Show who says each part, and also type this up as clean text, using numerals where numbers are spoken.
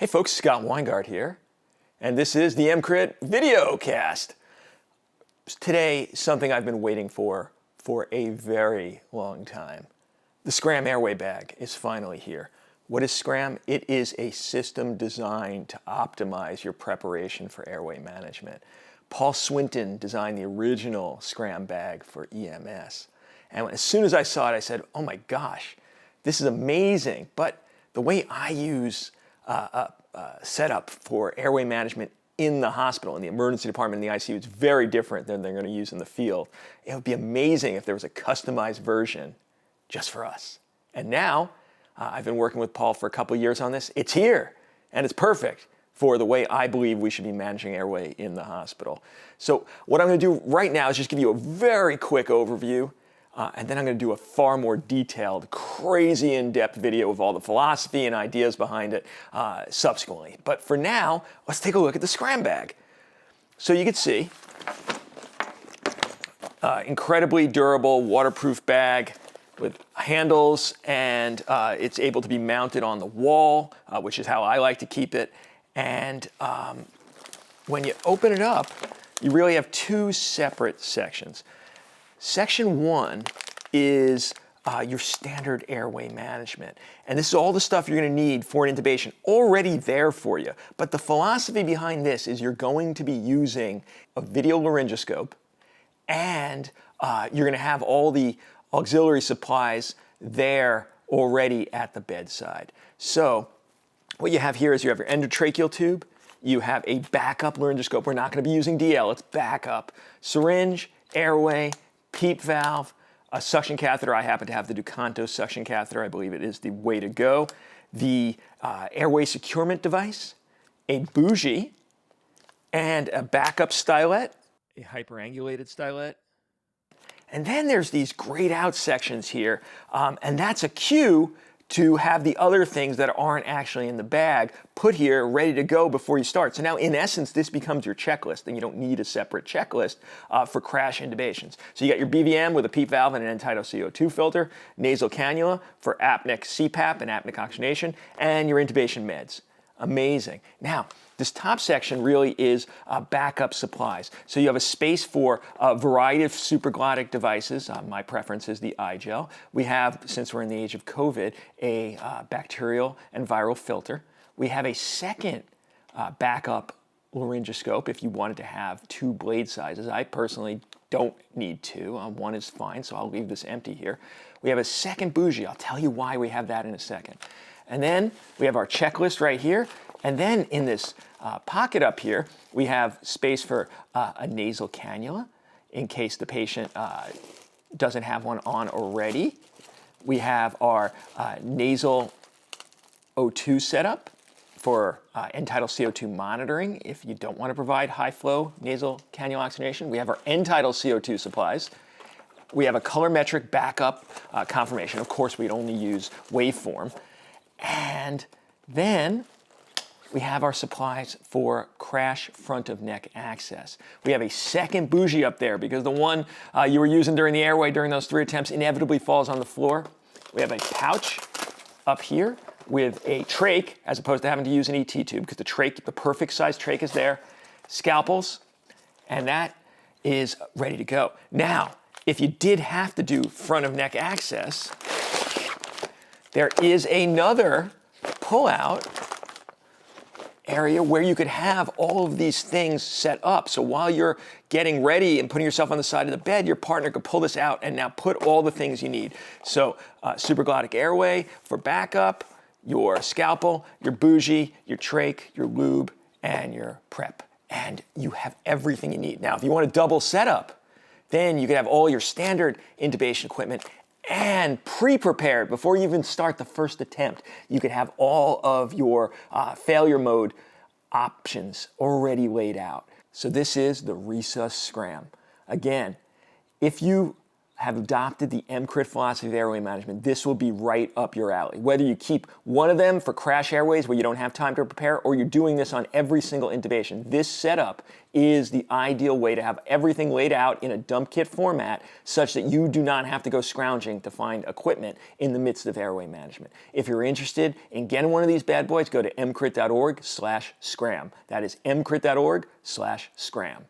Speaker 1: Hey folks, Scott Weingart here, and this is the EMCrit video cast. Today, something I've been waiting for a very long time. The Scram Airway bag is finally here. What is Scram? It is a system designed to optimize your preparation for airway management. Paul Swinton designed the original Scram bag for EMS. And as soon as I saw it, I said, oh my gosh, this is amazing. But the way I use setup for airway management in the hospital, in the emergency department, in the ICU, it's very different than they're going to use in the field. It would be amazing if there was a customized version just for us. And now, I've been working with Paul for a couple of years on this. It's here, and it's perfect for the way I believe we should be managing airway in the hospital. So what I'm going to do right now is just give you a very quick overview, and then I'm going to do a far more detailed, crazy in-depth video of all the philosophy and ideas behind it subsequently. But for now, let's take a look at the Scram bag. So you can see, incredibly durable, waterproof bag with handles, and it's able to be mounted on the wall, which is how I like to keep it. And when you open it up, you really have two separate sections. Section 1 is your standard airway management. And this is all the stuff you're going to need for an intubation already there for you. But the philosophy behind this is you're going to be using a video laryngoscope, and you're going to have all the auxiliary supplies there already at the bedside. So what you have here is you have your endotracheal tube, you have a backup laryngoscope. We're not going to be using DL, it's backup. Syringe, airway, PEEP valve, a suction catheter. I happen to have the Ducanto suction catheter. I believe it is the way to go. The airway securement device, a bougie, and a backup stylet, a hyperangulated stylet. And then there's these grayed out sections here, and that's a cue to have the other things that aren't actually in the bag put here ready to go before you start. So now in essence, this becomes your checklist, and you don't need a separate checklist for crash intubations. So you got your BVM with a PEEP valve and an Untitled CO2 filter, nasal cannula for apneic CPAP and apneic oxygenation, and your intubation meds. Amazing. Now, this top section really is backup supplies. So you have a space for a variety of supraglottic devices. My preference is the iGel. We have, since we're in the age of COVID, a bacterial and viral filter. We have a second backup laryngoscope if you wanted to have two blade sizes. I personally don't need two. One is fine, so I'll leave this empty here. We have a second bougie. I'll tell you why we have that in a second. And then we have our checklist right here. And then in this pocket up here, we have space for a nasal cannula in case the patient doesn't have one on already. We have our nasal O2 setup for end-tidal CO2 monitoring if you don't want to provide high-flow nasal cannula oxygenation. We have our end-tidal CO2 supplies. We have a colorimetric backup confirmation. Of course, we'd only use waveform. And then we have our supplies for crash front of neck access. We have a second bougie up there because the one you were using during the airway during those 3 attempts inevitably falls on the floor. We have a pouch up here with a trach as opposed to having to use an ET tube because the trach, the perfect size trach is there. Scalpels, and that is ready to go. Now, if you did have to do front of neck access, there is another pull-out area where you could have all of these things set up. So while you're getting ready and putting yourself on the side of the bed, your partner could pull this out and now put all the things you need. So supraglottic airway for backup, your scalpel, your bougie, your trach, your lube, and your prep. And you have everything you need. Now, if you want a double setup, then you could have all your standard intubation equipment and pre-prepared before you even start the first attempt. You could have all of your failure mode options already laid out. So this is the Resus Scram. Again, if you have adopted the EMCrit philosophy of airway management, this will be right up your alley. Whether you keep one of them for crash airways where you don't have time to prepare, or you're doing this on every single intubation, this setup is the ideal way to have everything laid out in a dump kit format such that you do not have to go scrounging to find equipment in the midst of airway management. If you're interested in getting one of these bad boys, go to emcrit.org/scram. That is emcrit.org/scram.